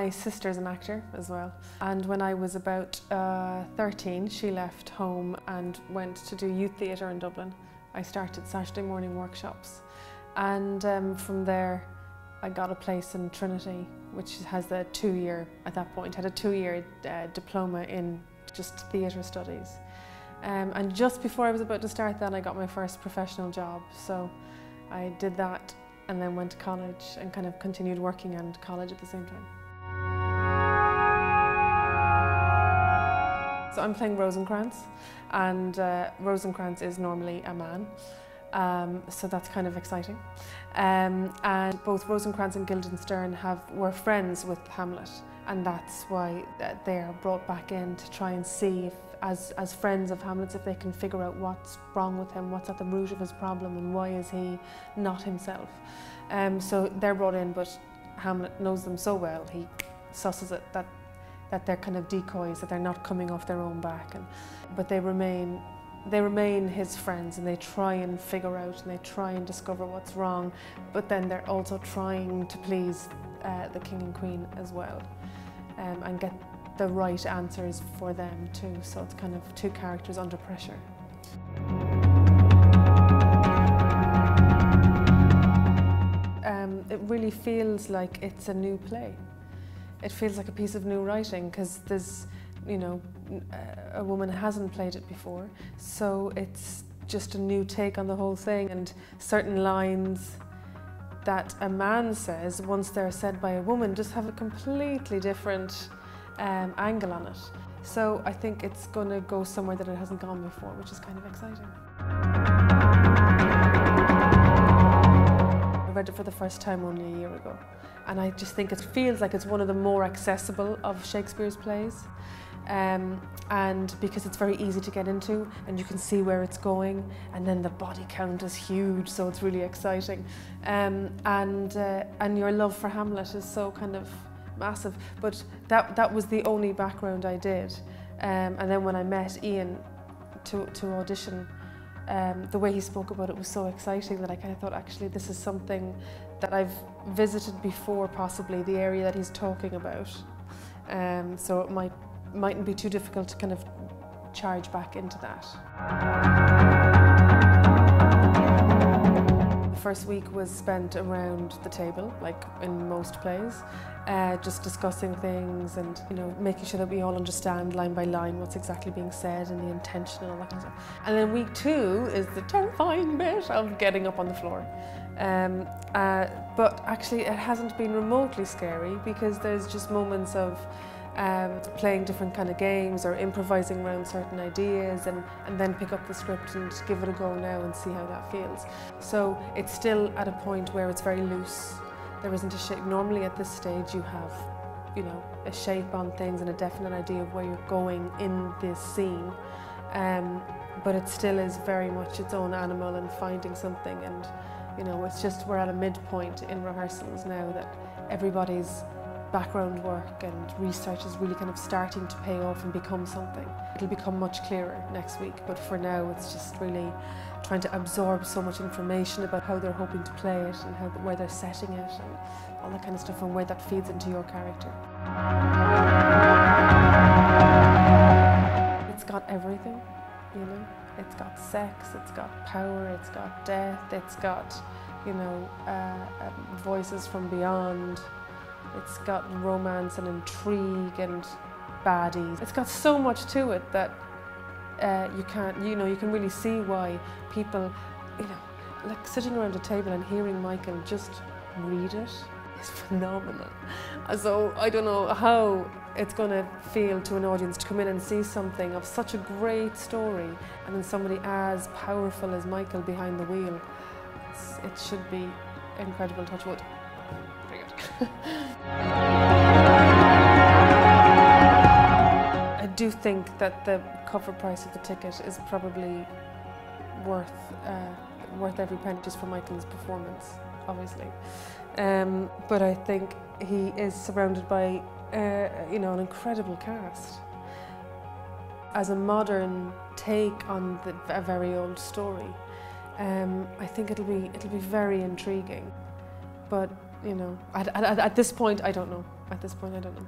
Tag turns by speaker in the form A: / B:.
A: My sister's an actor as well, and when I was about 13 she left home and went to do youth theatre in Dublin. I started Saturday morning workshops, and from there I got a place in Trinity, which has a 2-year, at that point, had a 2-year diploma in just theatre studies. And just before I was about to start that, I got my first professional job. So I did that and then went to college and kind of continued working and college at the same time. So I'm playing Rosencrantz, and Rosencrantz is normally a man. So that's kind of exciting. And both Rosencrantz and Guildenstern were friends with Hamlet, and that's why they're brought back in to try and see if, as friends of Hamlet's, if they can figure out what's wrong with him, what's at the root of his problem, and why is he not himself. So they're brought in, but Hamlet knows them so well, he susses it that they're kind of decoys, that they're not coming off their own back, but they remain his friends, and they try and figure out and they try and discover what's wrong, but then they're also trying to please the king and queen as well, and get the right answers for them too. So it's kind of two characters under pressure. It really feels like it's a new play. It feels like a piece of new writing, because there's, you know, a woman hasn't played it before, so it's just a new take on the whole thing, and certain lines that a man says once they're said by a woman just have a completely different angle on it. So I think it's going to go somewhere that it hasn't gone before, which is kind of exciting. I read it for the first time only a year ago, and I just think it feels like it's one of the more accessible of Shakespeare's plays. And because it's very easy to get into, and you can see where it's going, and then the body count is huge, so it's really exciting. And your love for Hamlet is so kind of massive. But that was the only background I did. And then when I met Ian to audition, the way he spoke about it was so exciting that I kind of thought, actually, this is something that I've visited before, possibly, the area that he's talking about. So it mightn't be too difficult to kind of charge back into that. The first week was spent around the table, like in most plays, just discussing things and, you know, making sure that we all understand line by line what's exactly being said and the intention and all that kind of stuff. And then week 2 is the terrifying bit of getting up on the floor. But actually it hasn't been remotely scary, because there's just moments of playing different kind of games or improvising around certain ideas, and then pick up the script and give it a go now and see how that feels. So it's still at a point where it's very loose. There isn't a shape. Normally at this stage you have, you know, a shape on things and a definite idea of where you're going in this scene. But it still is very much its own animal and finding something, and, you know, it's just, we're at a midpoint in rehearsals now that everybody's background work and research is really kind of starting to pay off and become something. It'll become much clearer next week, but for now it's just really trying to absorb so much information about how they're hoping to play it and where they're setting it and all that kind of stuff, and where that feeds into your character. It's got everything, you know. It's got sex, it's got power, it's got death, it's got, you know, voices from beyond. It's got romance and intrigue and baddies. It's got so much to it that you can really see why people, you know, like sitting around a table and hearing Michael just read it is phenomenal. So I don't know how it's going to feel to an audience to come in and see something of such a great story, and then somebody as powerful as Michael behind the wheel. It should be incredible. Touch wood. Very good. I do think that the cover price of the ticket is probably worth every penny, just for Michael's performance, obviously. But I think he is surrounded by you know, an incredible cast. As a modern take on a very old story, I think it'll be very intriguing. But, you know, at this point, I don't know. At this point, I don't know.